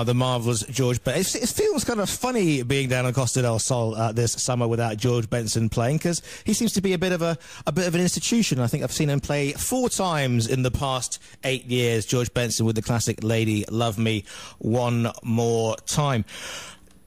the marvellous George Benson. It feels kind of funny being down on Costa del Sol this summer without George Benson playing, because he seems to be a bit of an institution. I think I've seen him play 4 times in the past 8 years. George Benson with the classic "Lady Love Me One More Time."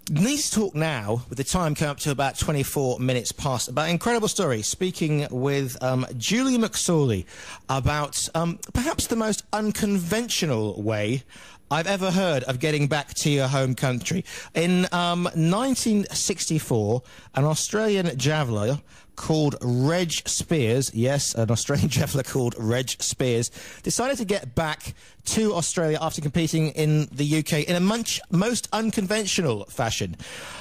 Needs to talk now, with the time coming up to about 24 minutes past, about an incredible story, speaking with Julie McSorley about perhaps the most unconventional way I've ever heard of getting back to your home country. In 1964, an Australian javeliner called Reg Spiers, yes, an Australian javeliner called Reg Spiers, decided to get back to Australia after competing in the UK in a most unconventional fashion.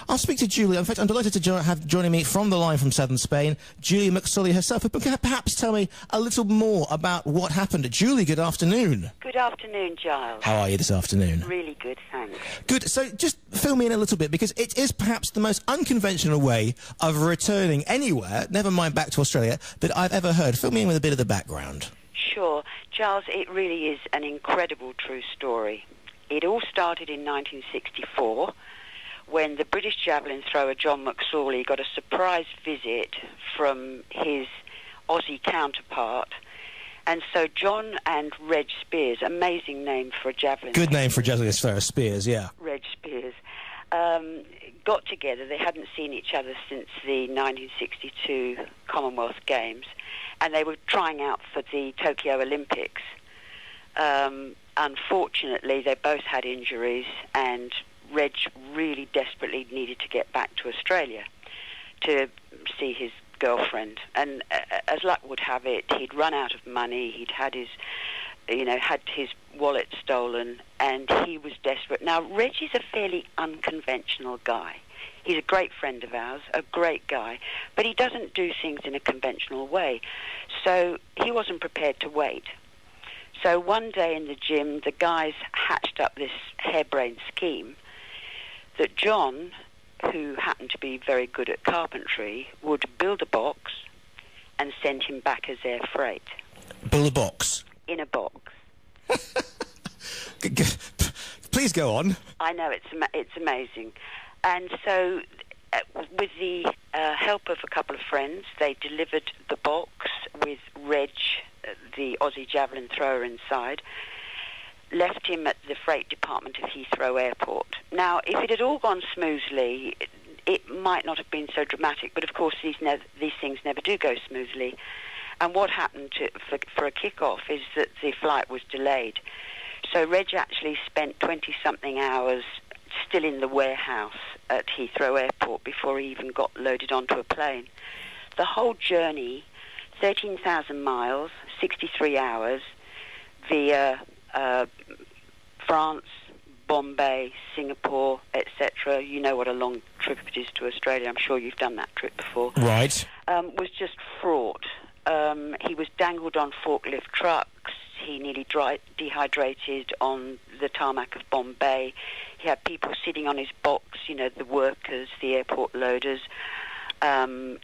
I'll speak to Julie. In fact, I'm delighted to have joining me from the line from southern Spain, Julie McSorley herself. But perhaps tell me a little more about what happened. Julie, good afternoon. Good afternoon, Giles. How are you this afternoon? Really good, thanks. Good. So just fill me in a little bit, because it is perhaps the most unconventional way of returning anywhere, never mind back to Australia, that I've ever heard. Fill me in with a bit of the background. Sure. Giles, it really is an incredible true story. It all started in 1964 when the British javelin thrower John McSorley got a surprise visit from his Aussie counterpart. And so John and Reg Spiers, amazing name for a javelin. Good name for a javelin thrower, Spiers, yeah. Reg Spiers. Got together. They hadn't seen each other since the 1962 Commonwealth Games, and they were trying out for the Tokyo Olympics. Unfortunately, they both had injuries, and Reg really desperately needed to get back to Australia to see his girlfriend. And as luck would have it, he'd run out of money. He'd had his wallet stolen, and he was desperate. Now, Reg is a fairly unconventional guy. He's a great friend of ours, a great guy, but he doesn't do things in a conventional way. So he wasn't prepared to wait. So one day in the gym, the guys hatched up this harebrained scheme that John, who happened to be very good at carpentry, would build a box and send him back as air freight. Build a box? In a box. Please go on. I know, it's amazing. And so, with the help of a couple of friends, they delivered the box with Reg, the Aussie javelin thrower, inside, left him at the freight department of Heathrow Airport. Now, if it had all gone smoothly, it might not have been so dramatic, but of course these things never do go smoothly. And what happened for a kick-off is that the flight was delayed. So Reg actually spent 20-something hours still in the warehouse at Heathrow Airport before he even got loaded onto a plane. The whole journey, 13,000 miles, 63 hours, via France, Bombay, Singapore, etc. You know what a long trip it is to Australia. I'm sure you've done that trip before. Right. Was just fraught. He was dangled on forklift trucks. He nearly dehydrated on the tarmac of Bombay. He had people sitting on his box, you know, the workers, the airport loaders,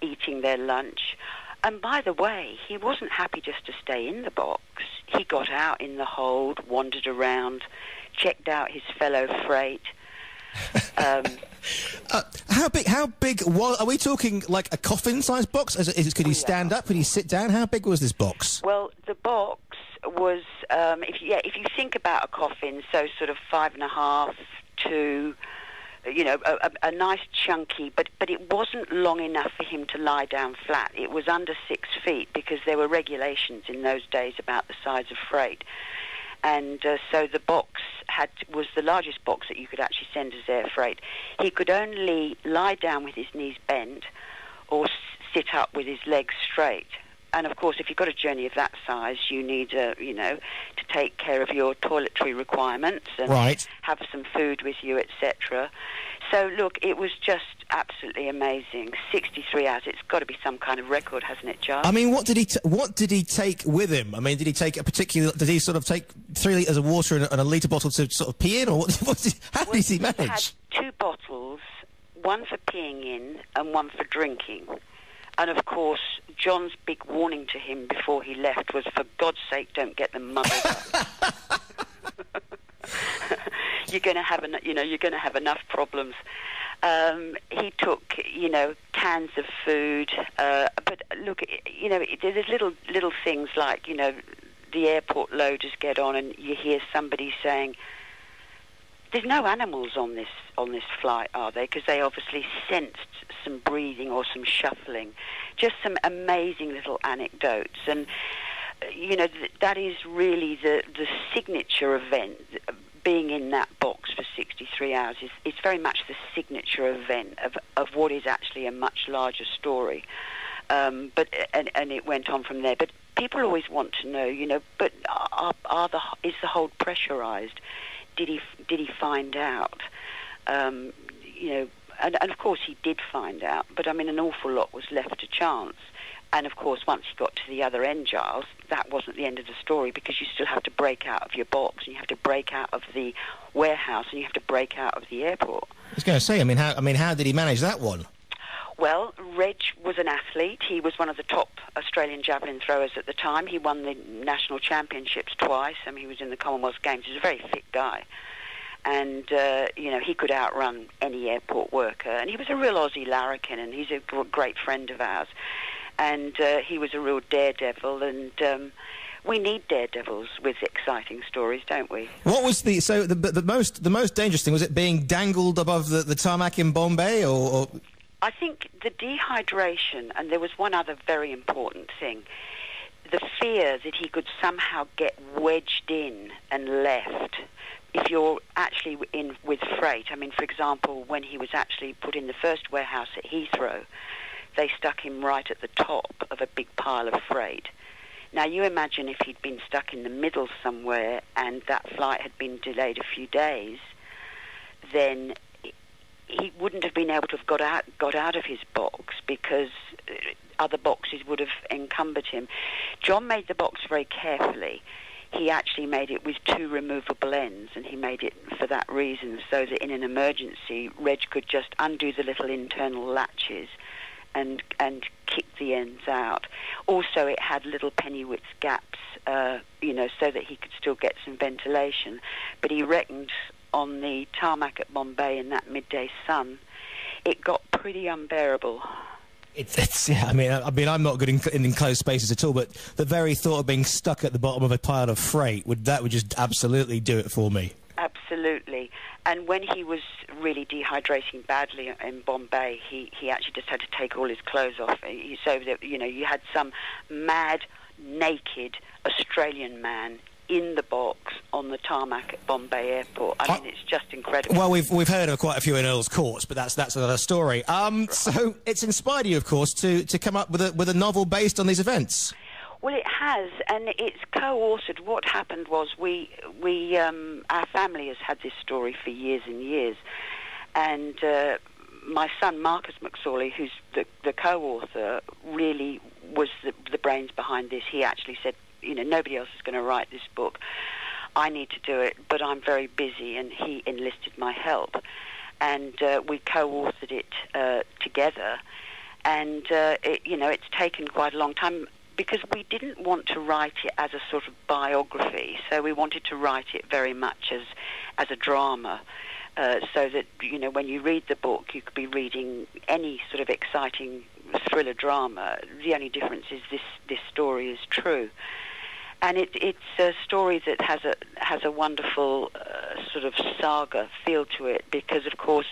eating their lunch. And by the way, he wasn't happy just to stay in the box. He got out in the hold, wandered around, checked out his fellow freight. How big are we talking, like a coffin-sized box? Could he stand up? Could he sit down? How big was this box? Well, the box was, if you think about a coffin, so sort of 5.5 to, you know, a nice chunky, but it wasn't long enough for him to lie down flat. It was under 6 feet because there were regulations in those days about the size of freight. And so the box was the largest box that you could actually send as air freight. He could only lie down with his knees bent or sit up with his legs straight. And of course, if you've got a journey of that size, you need, to take care of your toiletry requirements and have some food with you, etc. So look, it was just absolutely amazing. 63 hours. It's got to be some kind of record, hasn't it, Giles? I mean, what did he take with him? I mean, did he take a particular? Did he sort of take 3 litres of water and a litre bottle to sort of pee in, or how did he manage? He had 2 bottles, one for peeing in and one for drinking. And of course, John's big warning to him before he left was, for God's sake, don't get them muddled up. you're going to have enough problems. He took, cans of food, but look, there's little things like, the airport loaders get on and you hear somebody saying, "There's no animals on this flight, are there?" Because they obviously sensed some breathing or some shuffling. Just some amazing little anecdotes, and that is really the signature event. Being in that box for 63 hours is very much the signature event of what is actually a much larger story. But it went on from there. But people always want to know, but is the hold pressurized? Did he find out? And of course he did find out. But I mean, an awful lot was left to chance. And of course, once you got to the other end, Giles, that wasn't the end of the story, because you still have to break out of your box, and you have to break out of the warehouse, and you have to break out of the airport. I was going to say, how did he manage that one? Well, Reg was an athlete. He was one of the top Australian javelin throwers at the time. He won the national championships twice. He was in the Commonwealth Games. He was a very fit guy. And, he could outrun any airport worker. And he was a real Aussie larrikin, and he's a great friend of ours. And he was a real daredevil, and we need daredevils with exciting stories, don't we? What was the most dangerous thing? Was it being dangled above the tarmac in Bombay, or? I think the dehydration, and there was one other very important thing, the fear that he could somehow get wedged in and left. If you're actually in with freight, for example, when he was actually put in the first warehouse at Heathrow, they stuck him right at the top of a big pile of freight. Now, you imagine if he'd been stuck in the middle somewhere and that flight had been delayed a few days, then he wouldn't have been able to have got out of his box, because other boxes would have encumbered him. John made the box very carefully. He actually made it with 2 removable ends, and he made it for that reason, so that in an emergency, Reg could just undo the little internal latches and kick the ends out. Also, it had little pennywidth gaps, so that he could still get some ventilation. But he reckoned on the tarmac at Bombay in that midday sun, it got pretty unbearable. I'm not good in enclosed spaces at all, but the very thought of being stuck at the bottom of a pile of freight would just absolutely do it for me. Absolutely. And when he was really dehydrating badly in Bombay, he actually just had to take all his clothes off. So that, you had some mad, naked Australian man in the box on the tarmac at Bombay Airport. It's just incredible. Well, we've heard of quite a few in Earl's Courts, but that's another story. So it's inspired you, of course, to come up with a novel based on these events. Well, it has, and it's co-authored. What happened was our family has had this story for years and years, and my son Marcus McSorley, who's the co-author, really was the brains behind this. He actually said, nobody else is going to write this book. I need to do it, but I'm very busy, and he enlisted my help, and we co-authored it together, and it's taken quite a long time, because we didn't want to write it as a sort of biography, so we wanted to write it very much as a drama, so that, when you read the book, you could be reading any sort of exciting thriller drama. The only difference is this story is true. And it's a story that has a wonderful sort of saga feel to it, because, of course,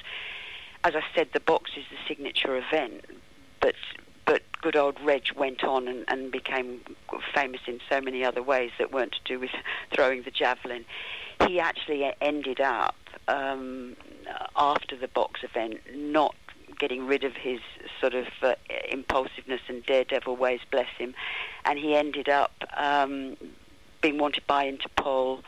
as I said, the box is the signature event, but good old Reg went on and became famous in so many other ways that weren't to do with throwing the javelin. He actually ended up, after the box event, not getting rid of his sort of impulsiveness and daredevil ways, bless him, and he ended up being wanted by Interpol,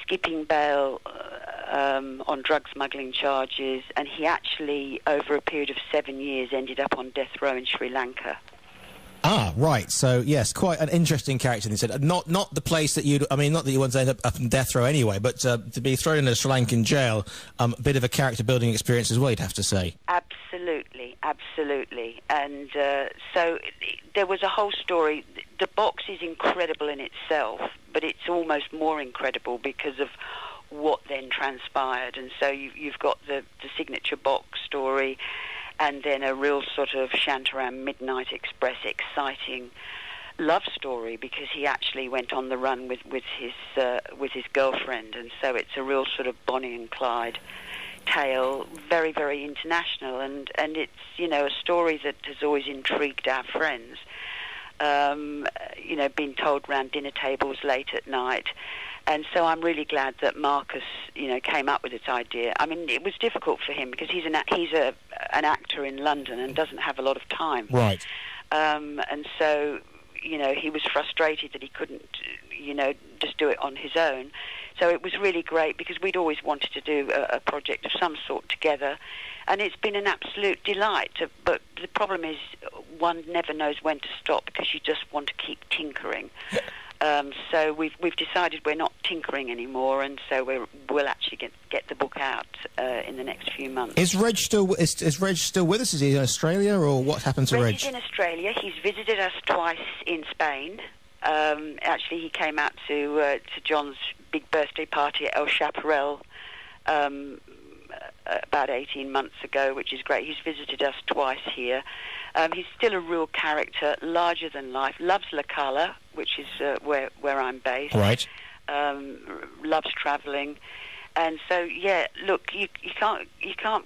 skipping bail on drug smuggling charges, and he actually, over a period of 7 years, ended up on death row in Sri Lanka. Ah, right. So, yes, quite an interesting character. They said not the place that not that you want to end up in death row anyway, but to be thrown in a Sri Lankan jail, a bit of a character-building experience as well, you'd have to say. Absolutely. And so there was a whole story. The box is incredible in itself, but it's almost more incredible because of what then transpired. And so you've got the signature box story, and then a real sort of Shantaram Midnight Express exciting love story, because he actually went on the run with his girlfriend, and so it's a real sort of Bonnie and Clyde tale, very, very international, and it's, you know, a story that has always intrigued our friends, you know, being told round dinner tables late at night. And so I'm really glad that Marcus, you know, came up with this idea. I mean, it was difficult for him because he's an actor in London and doesn't have a lot of time. Right. And so, you know, he was frustrated that he couldn't, you know, just do it on his own. So it was really great because we'd always wanted to do a project of some sort together, and it's been an absolute delight. But the problem is one never knows when to stop because you just want to keep tinkering. So we've decided we're not tinkering anymore, and so we'll actually get the book out in the next few months. Is Reg still with us? Is he in Australia, or what happened to Reg? Reg is in Australia. He's visited us twice in Spain. Actually, he came out to John's big birthday party at El Chaparral about 18 months ago, which is great. He's visited us twice here. He's still a real character, larger than life. Loves La Cala, which is where I'm based. Right. Loves travelling, and so yeah. Look, you can't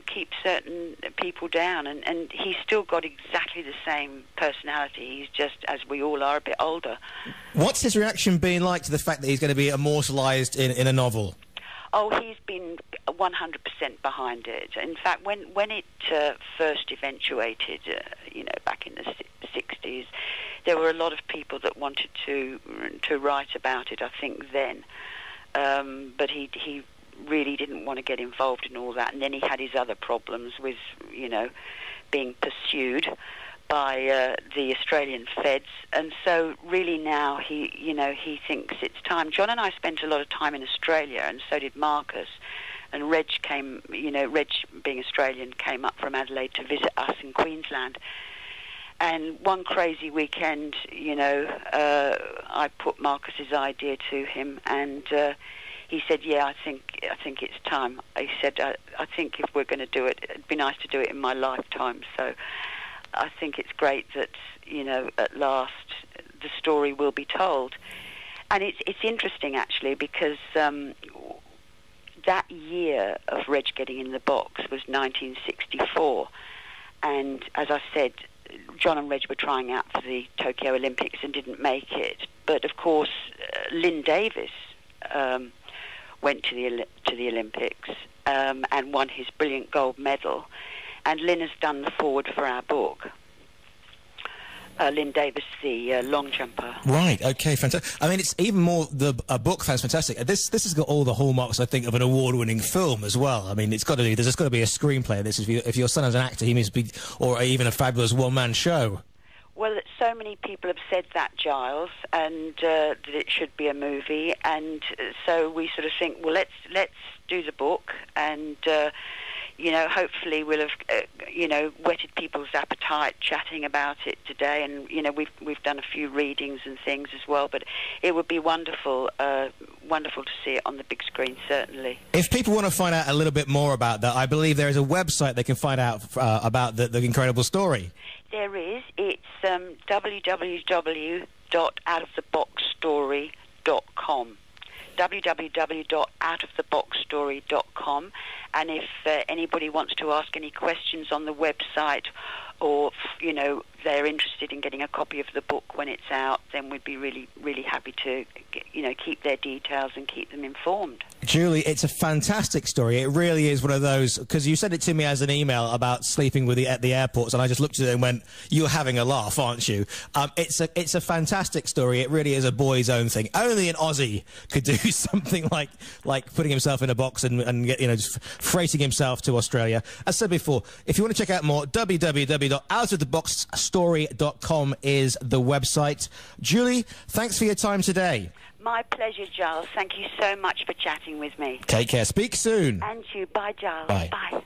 keep certain people down, and he's still got exactly the same personality. He's just, as we all are, a bit older. What's his reaction been like to the fact that he's going to be immortalised in a novel? Oh, he's been 100% behind it. In fact, when it first eventuated, you know, back in the 60s, there were a lot of people that wanted to write about it, I think, then. But he really didn't want to get involved in all that. And then he had his other problems with, you know, being pursued by the Australian feds, and so really now he thinks it's time. John and I spent a lot of time in Australia, and so did Marcus. And Reg came, you know, Reg being Australian, came up from Adelaide to visit us in Queensland. And one crazy weekend, you know, I put Marcus's idea to him, and he said, "Yeah, I think it's time." He said, "I think if we're going to do it, it'd be nice to do it in my lifetime." So I think it's great that, you know, at last the story will be told. And it's interesting, actually, because that year of Reg getting in the box was 1964. And as I said, John and Reg were trying out for the Tokyo Olympics and didn't make it. But, of course, Lynn Davis went to the Olympics and won his brilliant gold medal. And Lynn has done the foreword for our book. Lynn Davis, the long jumper. Right, okay, fantastic. I mean, it's even more, the book sounds fantastic. This has got all the hallmarks, I think, of an award-winning film as well. I mean, there's got to be a screenplay of this. If your son is an actor, he must be, or even a fabulous one-man show. Well, so many people have said that, Giles, and that it should be a movie, and so we sort of think, well, let's do the book, and you know, hopefully we'll have, you know, whetted people's appetite chatting about it today. And, you know, we've done a few readings and things as well. But it would be wonderful to see it on the big screen, certainly. If people want to find out a little bit more about that, I believe there is a website they can find out about the incredible story. There is. It's www.outoftheboxstory.com. www.outoftheboxstory.com, and if anybody wants to ask any questions on the website, or, you know, they're interested in getting a copy of the book when it's out, then we'd be really, really happy to, you know, keep their details and keep them informed. Julie, it's a fantastic story. It really is one of those, because you sent it to me as an email about sleeping at the airports, and I just looked at it and went, "You're having a laugh, aren't you?" It's a fantastic story. It really is a boy's own thing. Only an Aussie could do something like putting himself in a box and you know, just freighting himself to Australia. As I said before, if you want to check out more, www.outoftheboxstory.com is the website. Julie, thanks for your time today. My pleasure, Giles. Thank you so much for chatting with me. Take care. Speak soon. And you. Bye, Giles. Bye. Bye.